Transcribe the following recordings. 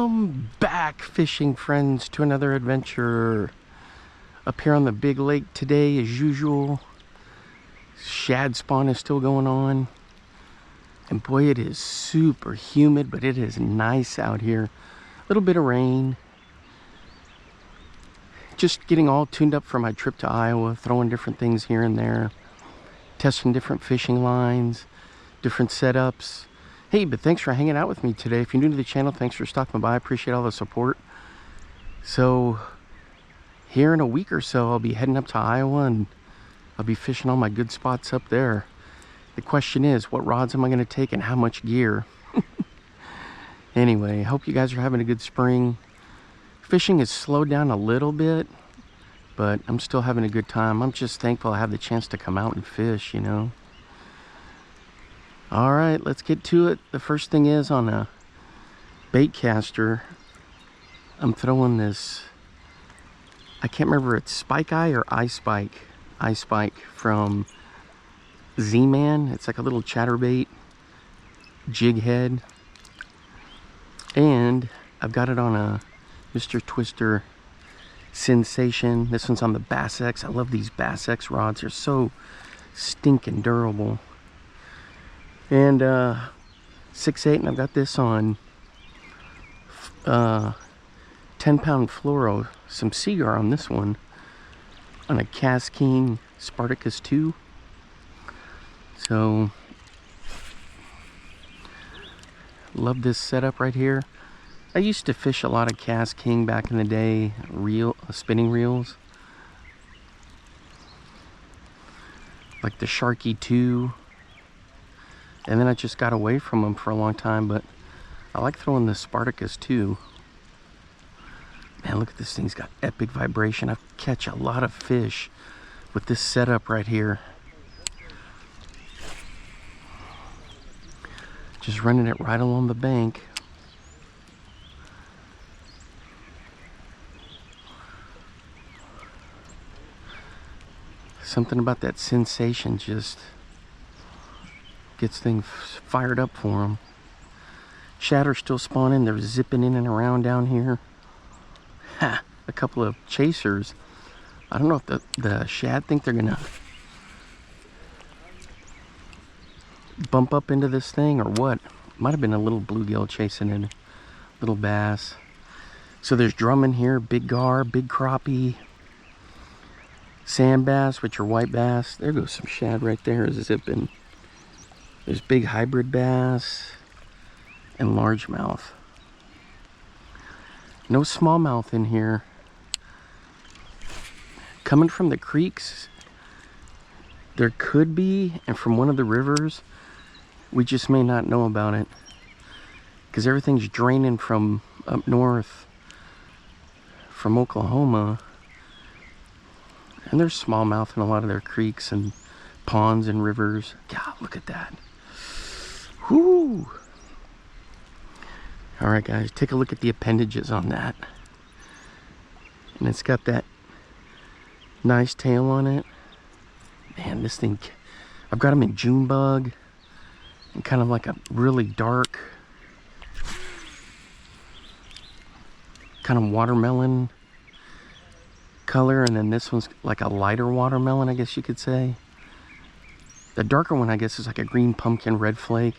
Welcome back, fishing friends, to another adventure up here on the big lake today. As usual, shad spawn is still going on, and boy, it is super humid, but it is nice out here. A little bit of rain. Just getting all tuned up for my trip to Iowa, throwing different things here and there, testing different fishing lines, different setups. Hey, but thanks for hanging out with me today. If you're new to the channel, thanks for stopping by. I appreciate all the support. So here in a week or so, I'll be heading up to Iowa, and I'll be fishing all my good spots up there. The question is, what rods am I going to take and how much gear? Anyway, I hope you guys are having a good spring. Fishing has slowed down a little bit, but I'm still having a good time. I'm just thankful I have the chance to come out and fish, you know. All right, let's get to it. The first thing is, on a bait caster, I'm throwing this, I can't remember if it's Spike Eye or Eye Spike from Z-Man. It's like a little chatterbait jig head, and I've got it on a Mr. Twister Sensation. This one's on the Bass X. I love these Bass X rods. They're so stinking durable. And 6/8, and I've got this on 10-pound fluoro, some Seagar on this one, on a Cast King Spartacus 2. So love this setup right here. I used to fish a lot of Cast King back in the day, spinning reels, like the Sharky 2. And then I just got away from them for a long time, but I like throwing the Spartacus too. Man, look at this thing's got epic vibration. I catch a lot of fish with this setup right here. Just running it right along the bank. Something about that sensation just gets things fired up for them. Shad are still spawning. They're zipping in and around down here. Ha! A couple of chasers. I don't know if the shad think they're gonna bump up into this thing or what. Might have been a little bluegill chasing it, little bass. So there's drumming here, big gar, big crappie, sand bass, which are white bass. There goes some shad right there, zipping. There's big hybrid bass and largemouth. No smallmouth in here. Coming from the creeks, there could be, and from one of the rivers, we just may not know about it, because everything's draining from up north, from Oklahoma, and there's smallmouth in a lot of their creeks and ponds and rivers. God, look at that. Whoo! All right, guys, take a look at the appendages on that. And it's got that nice tail on it. Man, this thing, I've got them in June bug and kind of like a really dark kind of watermelon color, and then this one's like a lighter watermelon, I guess you could say. The darker one, I guess, is like a green pumpkin red flake.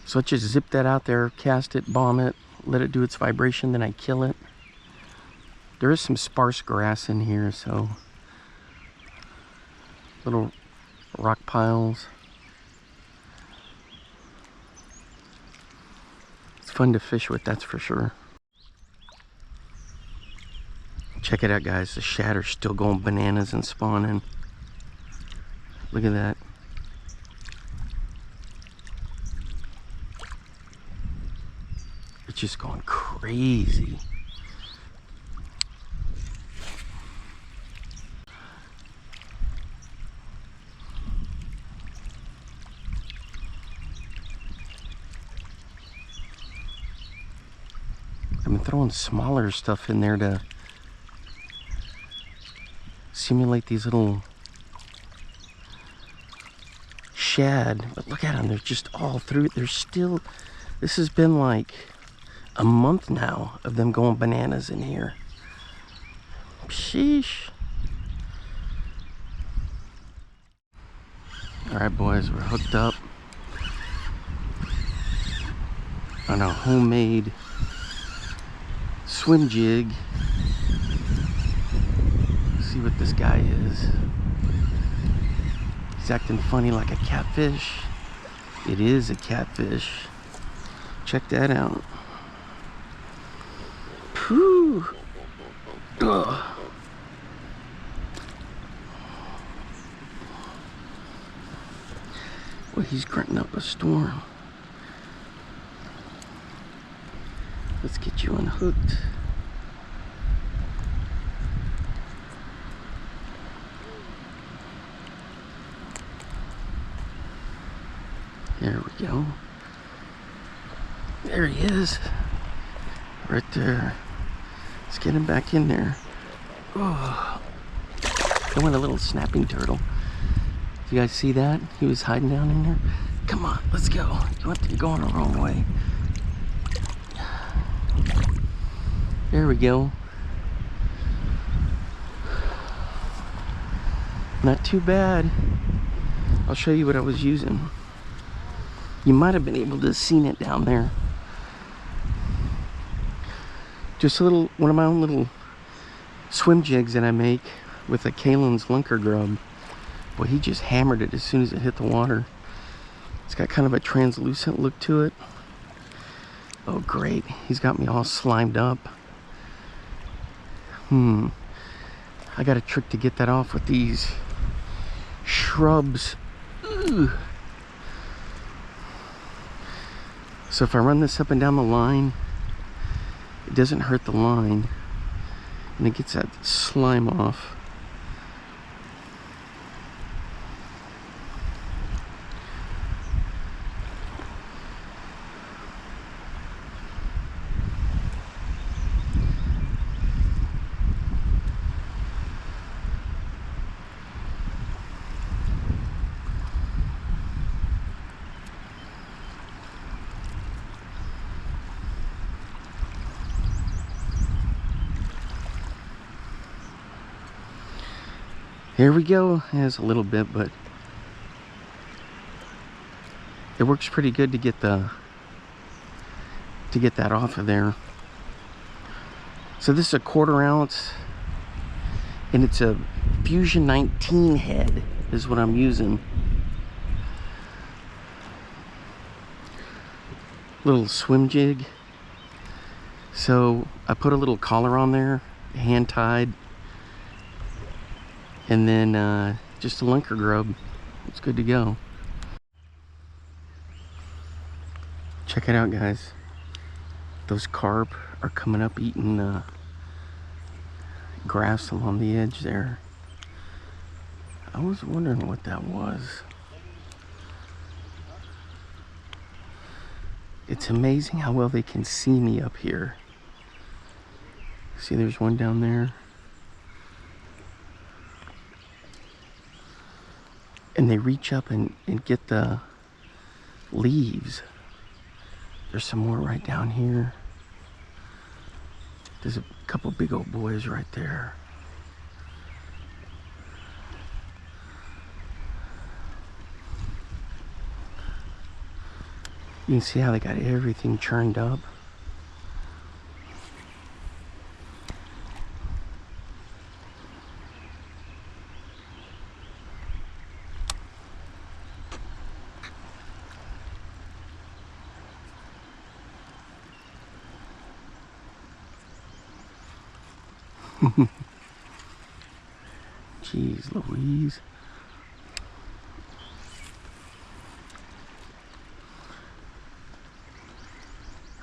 So I just zip that out there, cast it, bomb it, let it do its vibration, then I kill it. There is some sparse grass in here, so little rock piles. It's fun to fish with, that's for sure. Check it out, guys. The shad are still going bananas and spawning. Look at that. It's just going crazy. I've been throwing smaller stuff in there to simulate these little shad, but look at them, they're just all through. They're still, this has been like a month now of them going bananas in here. Sheesh. All right, boys, we're hooked up on a homemade swim jig. Let's see what this guy is. He's acting funny like a catfish. It is a catfish. Check that out. Whew. Ugh. Well, he's grunting up a storm. Let's get you unhooked. There we go. There he is. Right there. Let's get him back in there. Oh. I want a little snapping turtle. You guys see that? He was hiding down in there. Come on, let's go. You're going the wrong way. There we go. Not too bad. I'll show you what I was using. You might have been able to have seen it down there. Just a little, one of my own little swim jigs that I make with a Kalen's Lunker grub. Boy, he just hammered it as soon as it hit the water. It's got kind of a translucent look to it. Oh, great. He's got me all slimed up. I got a trick to get that off with these shrubs. Ugh. So if I run this up and down the line, it doesn't hurt the line, and it gets that slime off. Here we go. It has a little bit, but it works pretty good to get that off of there. So this is a 1/4 ounce, and it's a Fusion 19 head is what I'm using. Little swim jig. So I put a little collar on there, hand tied. And then just a lunker grub. It's good to go. Check it out, guys. Those carp are coming up eating grass along the edge there. I was wondering what that was. It's amazing how well they can see me up here. See, there's one down there. And they reach up and get the leaves. There's some more right down here. There's a couple big old boys right there. You can see how they got everything churned up. Jeez Louise.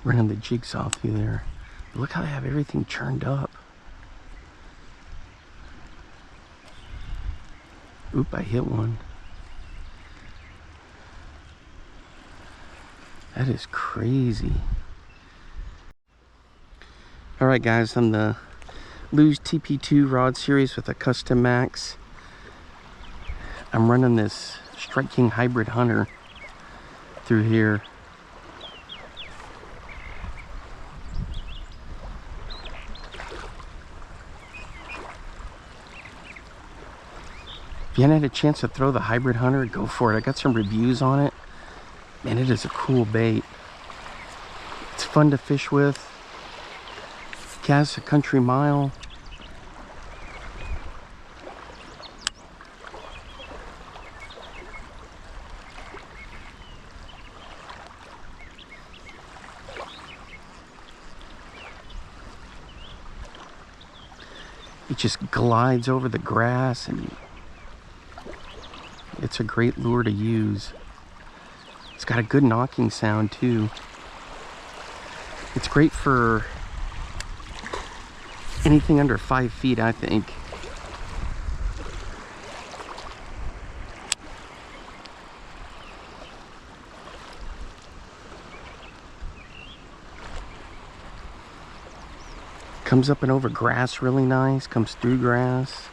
Running the jigsaw through there. Look how they have everything churned up. Oop, I hit one. That is crazy. Alright guys, I'm the Lew's TP2 rod series with a custom max. I'm running this Strike King Hybrid Hunter through here. If you haven't had a chance to throw the Hybrid Hunter, go for it. I got some reviews on it. Man, it is a cool bait. It's fun to fish with. Casts a country mile. It just glides over the grass, and it's a great lure to use. It's got a good knocking sound too. It's great for anything under 5 feet, I think. Comes up and over grass really nice, comes through grass.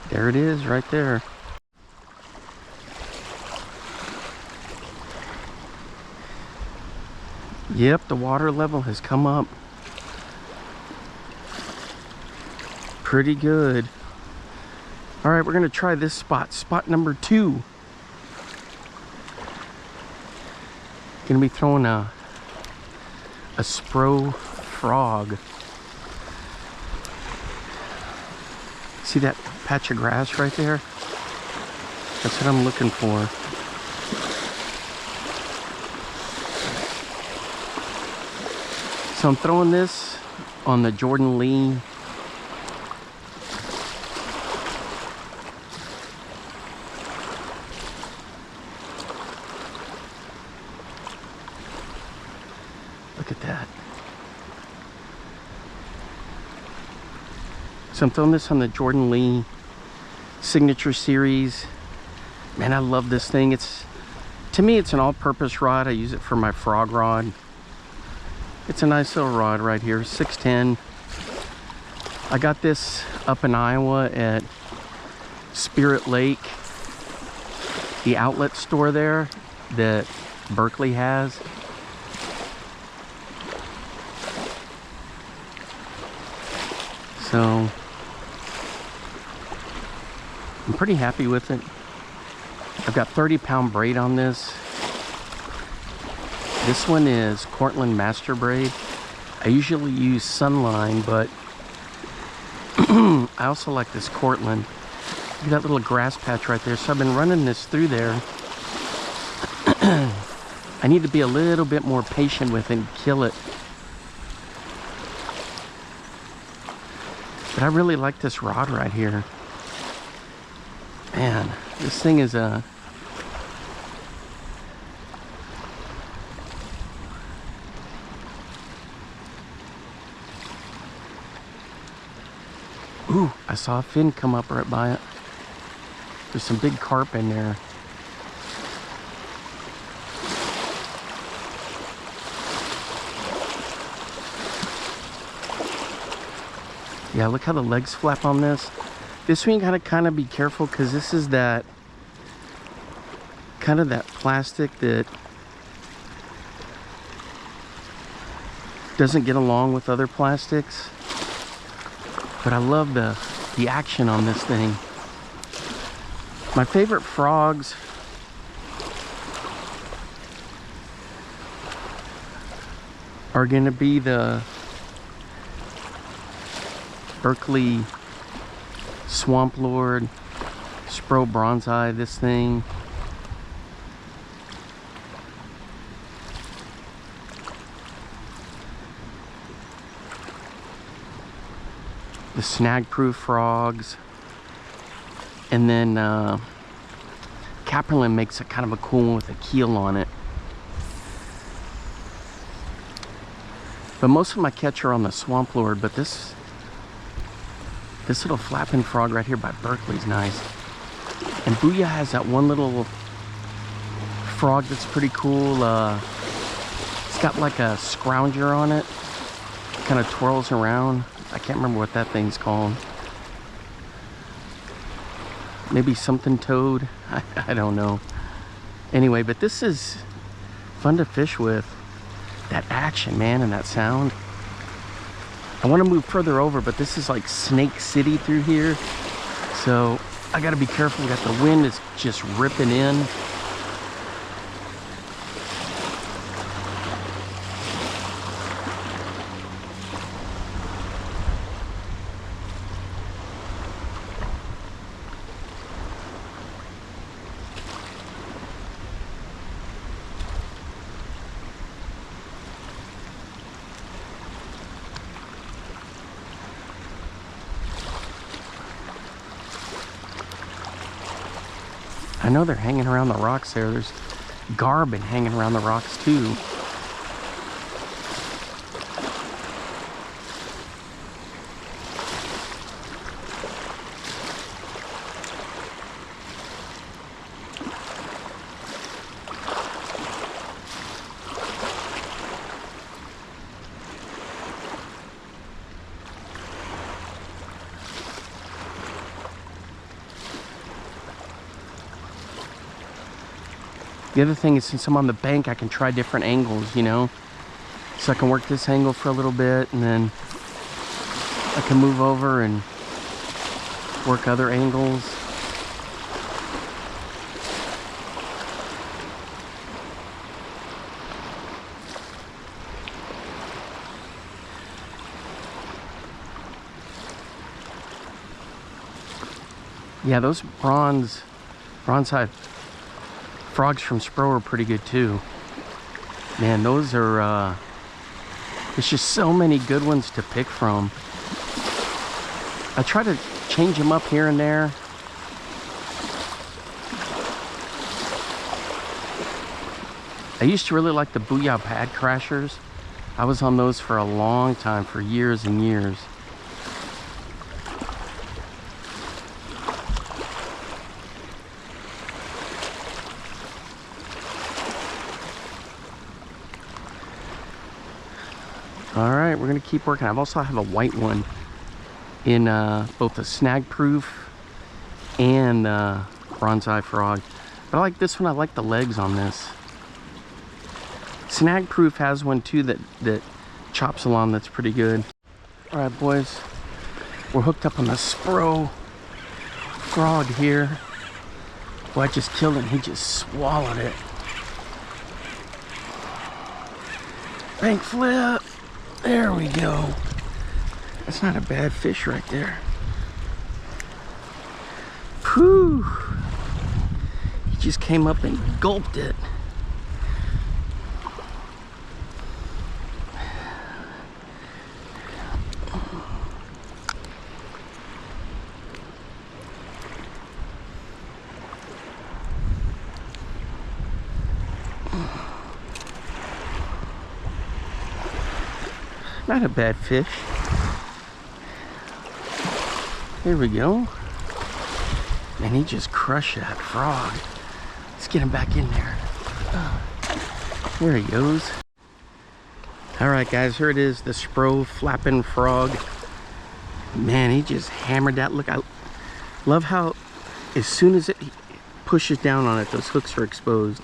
There it is, right there. Yep, the water level has come up pretty good. All right, we're gonna try this spot, spot number 2. Gonna be throwing a SPRO Frog. See that patch of grass right there? That's what I'm looking for. So I'm throwing this on the Jordan Lee. Look at that. So I'm throwing this on the Jordan Lee Signature Series. Man, I love this thing. To me, it's an all-purpose rod. I use it for my frog rod. It's a nice little rod right here, 610. I got this up in Iowa at Spirit Lake, the outlet store there that Berkeley has. So I'm pretty happy with it. I've got 30-pound braid on this. This one is Cortland Master Braid. I usually use Sunline, but I also like this Cortland. Look at that little grass patch right there. So I've been running this through there. I need to be a little bit more patient with it and kill it. But I really like this rod right here. Man, this thing is a... Ooh, I saw a fin come up right by it. There's some big carp in there. Yeah, look how the legs flap on this. This one you gotta kind of be careful, because this is that kind of that plastic that doesn't get along with other plastics. But I love the action on this thing. My favorite frogs are gonna be the Berkeley Swamp Lord, SPRO Bronze Eye, this thing. The snag-proof frogs. And then Capperlin makes a kind of a cool one with a keel on it. But most of my catch are on the Swamp Lord, but this little flapping frog right here by Berkeley's nice. And Booyah has that one little frog that's pretty cool. It's got like a scrounger on it. Kind of twirls around. I can't remember what that thing's called. Maybe something toad. I don't know. Anyway, but this is fun to fish with. That action, man, and that sound. I want to move further over, but this is like Snake City through here. So I got to be careful that the wind is just ripping in. I know they're hanging around the rocks there. There's garbin hanging around the rocks too. The other thing is, since I'm on the bank, I can try different angles, you know? So I can work this angle for a little bit, and then I can move over and work other angles. Yeah, those bronze-eyed frogs from SPRO are pretty good too. Man, those are, there's just so many good ones to pick from. I try to change them up here and there. I used to really like the Booyah Pad Crashers. I was on those for a long time, for years and years. All right, we're gonna keep working. I also have a white one in both a snag proof and bronze-eye frog. But I like this one. I like the legs on this. Snag proof has one too that chops along. That's pretty good. All right, boys, we're hooked up on the SPRO frog here. Boy, I just killed him. He just swallowed it. Bank flip. There we go. That's not a bad fish right there. Whew. He just came up and gulped it. Not a bad fish. There we go. And he just crushed that frog. Let's get him back in there. There he goes. All right, guys, here it is, the SPRO Flapping Frog. Man, he just hammered that. Look, I love how as soon as it pushes down on it, those hooks are exposed.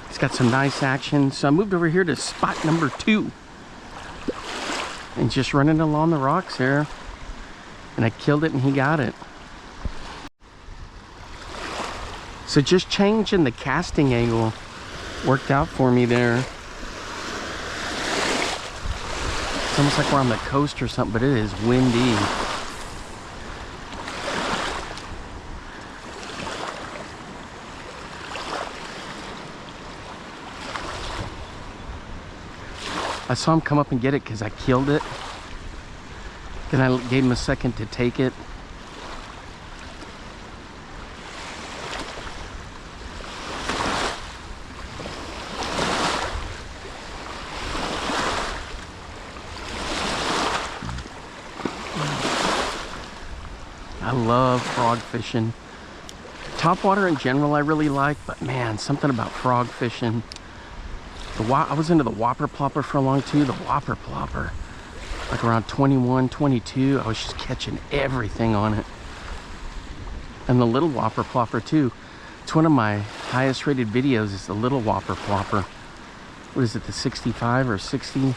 It's got some nice action. So I moved over here to spot number 2 and just running along the rocks there, and I killed it and he got it. So just changing the casting angle worked out for me there. It's almost like we're on the coast or something, but it is windy. I saw him come up and get it because I killed it. Then I gave him a second to take it. I love frog fishing. Topwater in general I really like, but man, something about frog fishing. I was into the whopper plopper for a long time, the whopper plopper. Like around 21, 22, I was just catching everything on it. And the little whopper plopper too. It's one of my highest rated videos, is the little whopper plopper. What is it, the 65 or 60?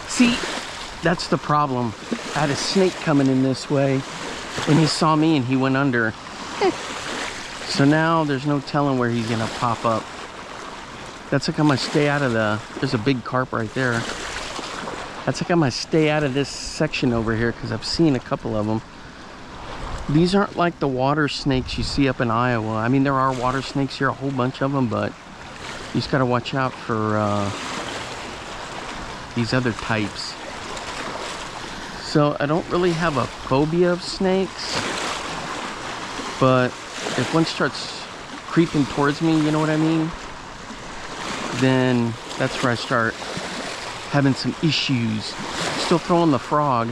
See, that's the problem. I had a snake coming in this way, and he saw me and he went under. So now there's no telling where he's gonna pop up. That's like I'm gonna stay out of there's a big carp right there. That's like I'm gonna stay out of this section over here because I've seen a couple of them. These aren't like the water snakes you see up in Iowa. I mean, there are water snakes here, a whole bunch of them, but you just gotta watch out for these other types. So I don't really have a phobia of snakes, but if one starts creeping towards me, you know what I mean, then that's where I start having some issues. Still throwing the frog.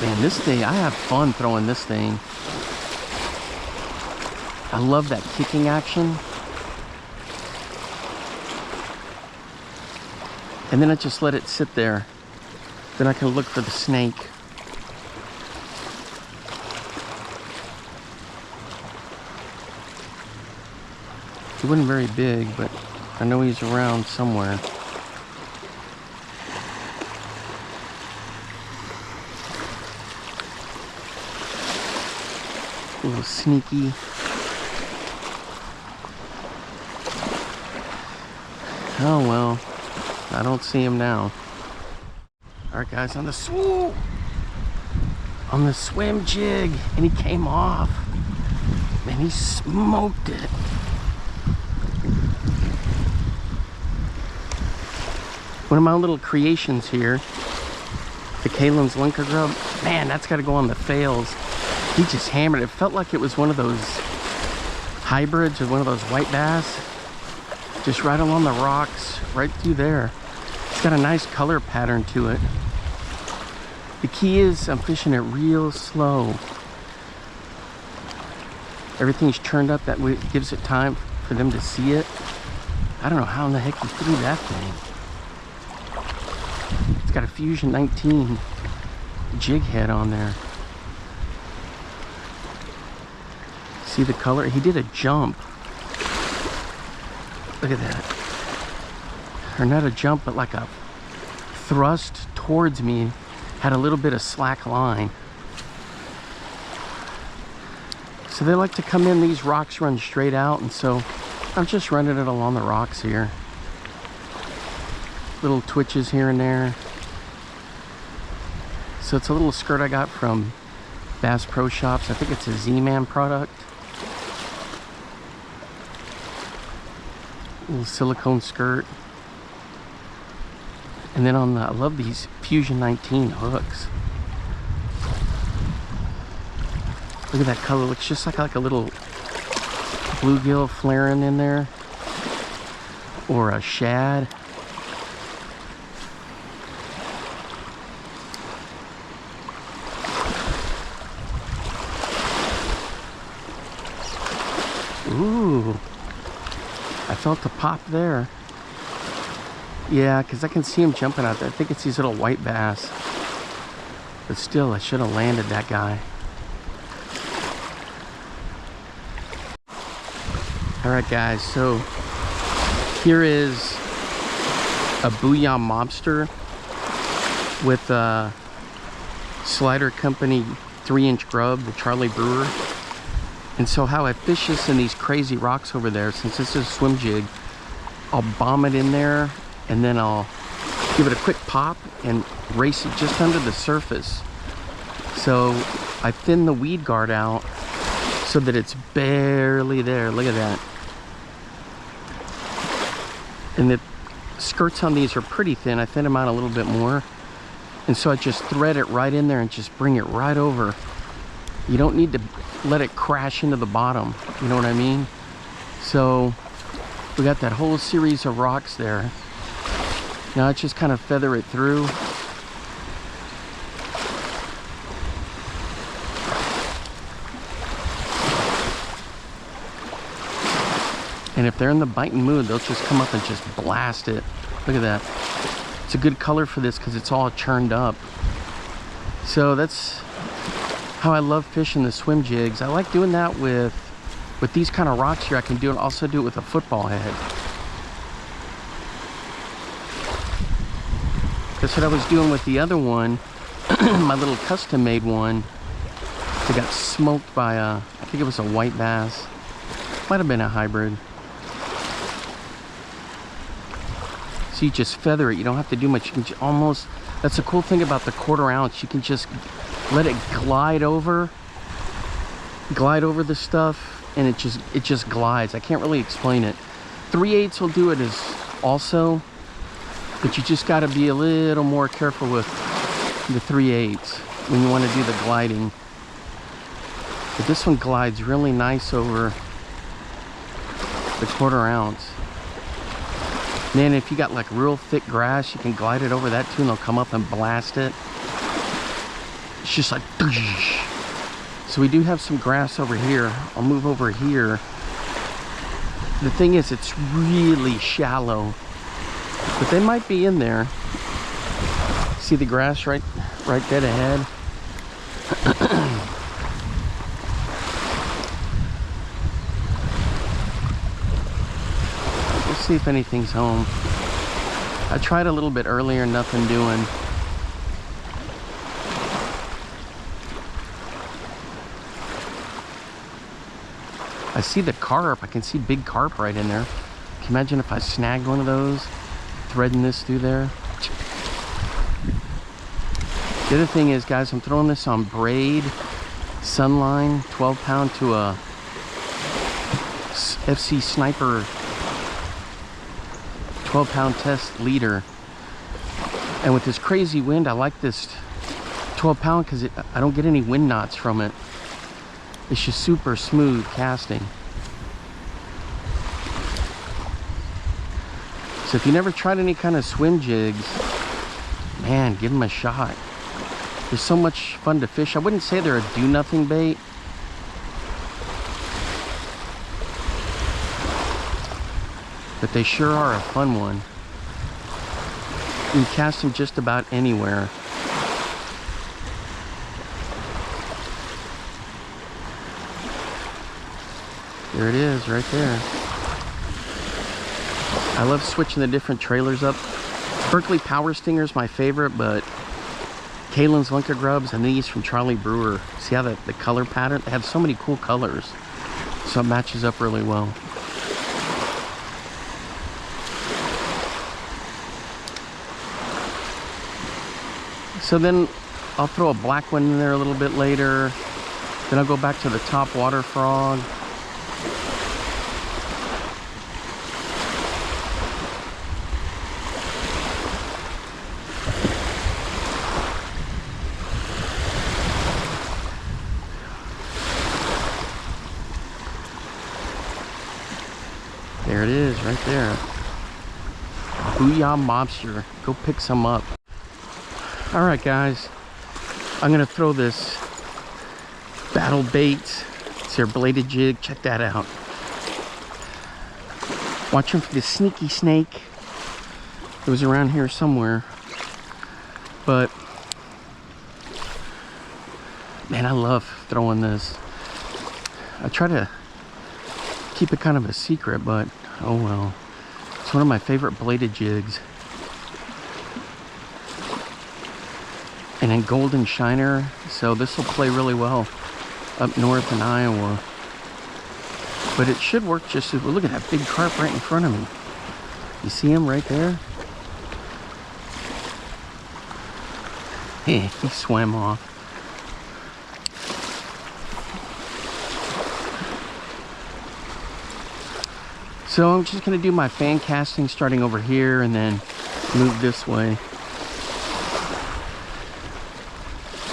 Man, this thing, I have fun throwing this thing. I love that kicking action. And then I just let it sit there. Then I can look for the snake. He wasn't very big, but I know he's around somewhere. A little sneaky. Oh well, I don't see him now. All right, guys, on the swim jig, and he came off. Man, he smoked it. One of my little creations here, the Kalen's Linker Grub. Man, that's got to go on the fails. He just hammered it. It felt like it was one of those hybrids or one of those white bass. Just right along the rocks, right through there. It's got a nice color pattern to it. The key is I'm fishing it real slow. Everything's turned up, that way it gives it time for them to see it. I don't know how in the heck he threw that thing. It's got a Fusion 19 jig head on there. See the color? He did a jump. Look at that. Or not a jump, but like a thrust towards me. Had a little bit of slack line. So they like to come in, these rocks run straight out, and so I'm just running it along the rocks here. Little twitches here and there. So it's a little skirt I got from Bass Pro Shops. I think it's a Z-Man product. Little silicone skirt. And then on the, I love these Fusion 19 hooks. Look at that color. Looks just like a little bluegill flaring in there. Or a shad. Ooh. I felt a pop there. Yeah, because I can see him jumping out there. I think it's these little white bass. But still, I should have landed that guy. Alright guys, so here is a Booyah Mobster with a Slider Company 3-inch grub, the Charlie Brewer. And so how I fish this in these crazy rocks over there, since this is a swim jig, I'll bomb it in there and then I'll give it a quick pop and race it just under the surface. So I thin the weed guard out so that it's barely there. Look at that. And the skirts on these are pretty thin. I thin them out a little bit more. And so I just thread it right in there and just bring it right over. You don't need to let it crash into the bottom. You know what I mean? So We got that whole series of rocks there. Now let's just kind of feather it through. And if they're in the biting mood, they'll just come up and just blast it. Look at that. It's a good color for this because it's all churned up. So that's how I love fishing the swim jigs. I like doing that with these kind of rocks here. I can do it, also do it with a football head. That's what I was doing with the other one, my little custom made one. It got smoked by I think it was a white bass. Might have been a hybrid. So you just feather it, you don't have to do much. You can almost, that's the cool thing about the 1/4 ounce. You can just let it glide over the stuff, and it just glides. I can't really explain it. 3/8 will do it as also, but you just got to be a little more careful with the 3/8 when you want to do the gliding. But this one glides really nice over the 1/4 ounce. And then if you got like real thick grass, you can glide it over that too, and they'll come up and blast it. It's just like, so we do have some grass over here. I'll move over here. The thing is, it's really shallow, but they might be in there. See the grass right dead ahead? Let's see if anything's home. I tried a little bit earlier, nothing doing. I see the carp. I can see big carp right in there. Can you imagine if I snagged one of those, threading this through there? The other thing is, guys, I'm throwing this on braid, sunline, 12-pound to a FC Sniper 12-pound test leader. And with this crazy wind, I like this 12-pound because I don't get any wind knots from it. It's just super smooth casting. So if you never tried any kind of swim jigs, man, give them a shot. They're so much fun to fish. I wouldn't say they're a do-nothing bait, but they sure are a fun one. You can cast them just about anywhere. There it is, right there. I love switching the different trailers up. Berkeley Power Stinger is my favorite, but Kalen's Lunker Grubs and these from Charlie Brewer. See how the color pattern? They have so many cool colors. So it matches up really well. So then I'll throw a black one in there a little bit later. Then I'll go back to the top water frog. There it is, right there. Booyah Mobster. Go pick some up. Alright guys, I'm going to throw this Battle Baits. It's their bladed jig. Check that out. Watching for this sneaky snake. It was around here somewhere. But, man, I love throwing this. I try to keep it kind of a secret, but oh well. It's one of my favorite bladed jigs. And in Golden Shiner, so this will play really well up north in Iowa. But it should work just as well. Look at that big carp right in front of me. You see him right there? Hey, he swam off. So I'm just going to do my fan casting starting over here and then move this way.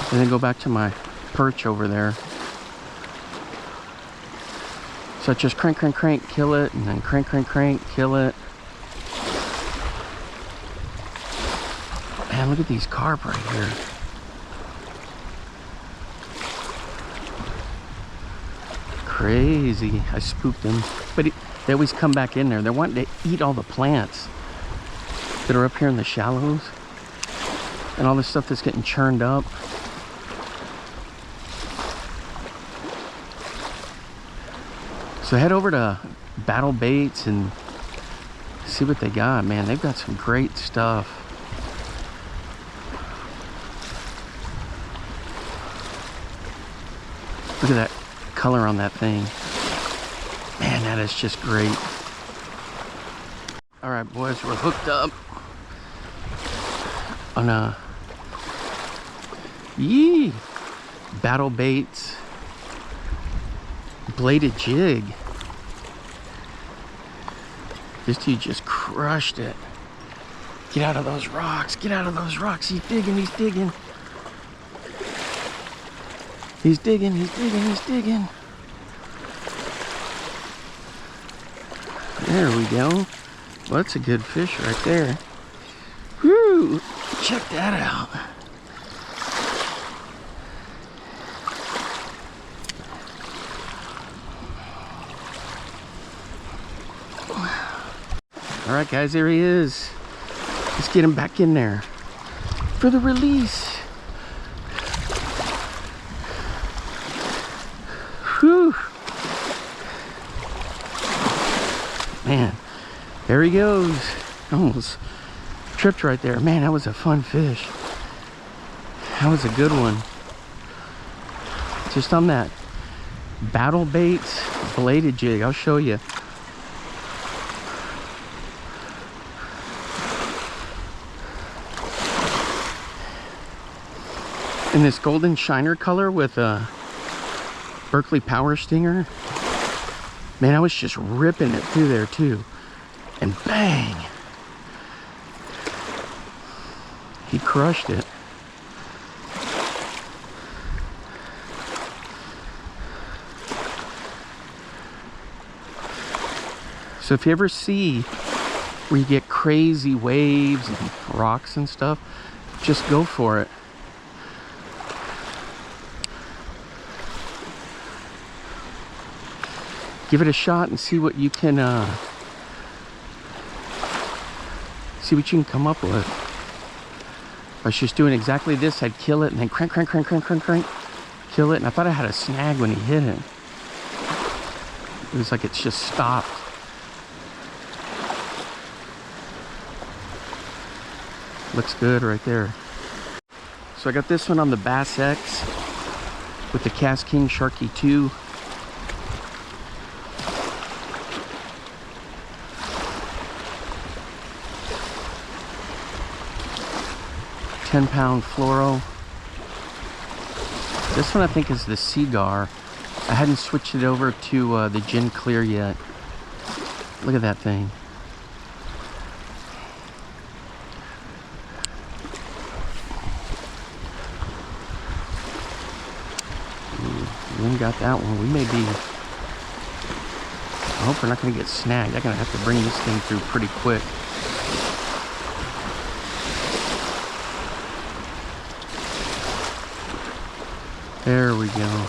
And then go back to my perch over there. So just crank, crank, crank, kill it, and then crank, crank, crank, kill it. Man, look at these carp right here. Crazy. I spooked them. But they always come back in there. They're wanting to eat all the plants that are up here in the shallows. And all this stuff that's getting churned up. So head over to Battle Baits and see what they got. Man, they've got some great stuff. Look at that color on that thing. Man, that is just great. All right, boys, we're hooked up on a Battle Baits bladed jig. This dude just crushed it. Get out of those rocks. Get out of those rocks. He's digging. He's digging. He's digging. He's digging. He's digging. There we go. Well, that's a good fish right there. Whoo! Check that out. All right, guys, there he is. Let's get him back in there for the release. Whew. Man, there he goes. Almost tripped right there. Man, that was a fun fish. That was a good one. Just on that Battle Baits bladed jig. I'll show you. In this golden shiner color with a Berkeley Power Stinger. Man, I was just ripping it through there too. And bang! He crushed it. So if you ever see where you get crazy waves and rocks and stuff, just go for it. Give it a shot and see what you can come up with. If I was just doing exactly this, I'd kill it and then crank, crank, crank, crank, crank, crank, kill it. And I thought I had a snag when he hit it. It was like it's just stopped. Looks good right there. So I got this one on the Bass X with the Cast King Sharky 2. £10 fluoro. This one I think is the Seagar. I hadn't switched it over to the Gin Clear yet. Look at that thing. We haven't got that one. We may be... I hope we're not going to get snagged. I'm going to have to bring this thing through pretty quick. There we go.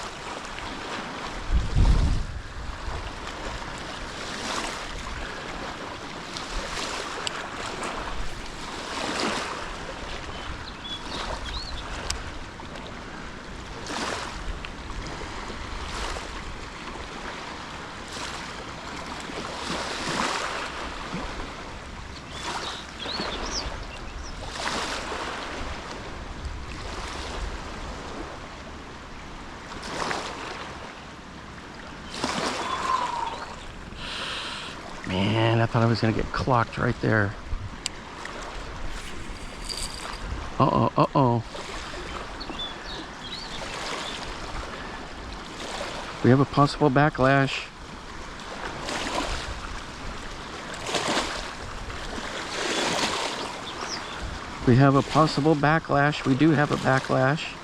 Man, I thought I was gonna get clocked right there. Uh-oh, uh-oh. We have a possible backlash. We have a possible backlash. We do have a backlash.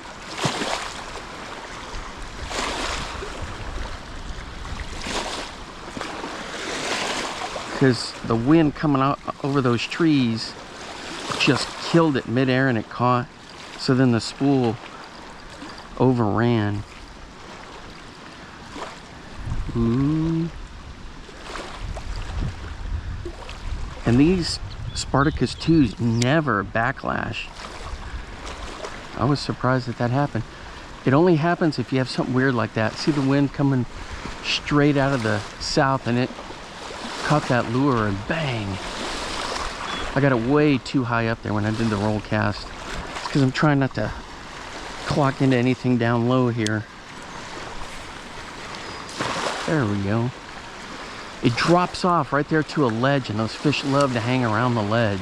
because the wind coming out over those trees just killed it midair and it caught. So then the spool overran. Ooh. And these Spartacus 2s never backlash. I was surprised that happened. It only happens if you have something weird like that. See the wind coming straight out of the south and it caught that lure and bang. I got it way too high up there when I did the roll cast. It's because I'm trying not to clock into anything down low here. There we go. It drops off right there to a ledge, and those fish love to hang around the ledge.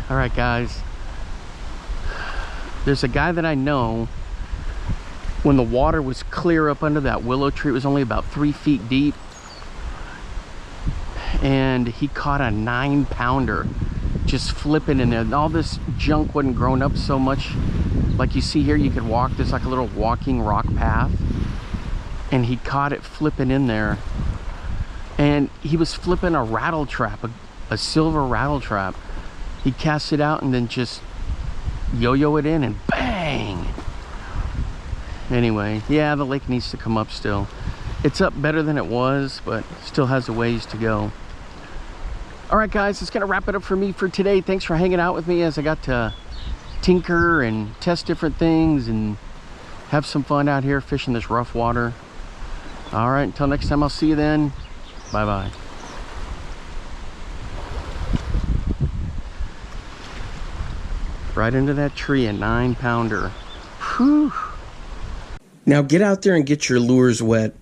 All right, guys. There's a guy that I know. When the water was clear up under that willow tree, it was only about 3 feet deep, and he caught a 9-pounder just flipping in there. And all this junk wasn't grown up so much. Like you see here, you could walk, there's like a little walking rock path, and he caught it flipping in there. And he was flipping a rattle trap, a silver rattle trap. He cast it out and then just yo-yo it in, and bang. Anyway, yeah, the lake needs to come up still. It's up better than it was, but still has a ways to go. All right, guys, that's gonna wrap it up for me for today. Thanks for hanging out with me as I got to tinker and test different things and have some fun out here fishing this rough water. All right, until next time, I'll see you then. Bye-bye. Right into that tree, a 9-pounder. Whew. Now get out there and get your lures wet.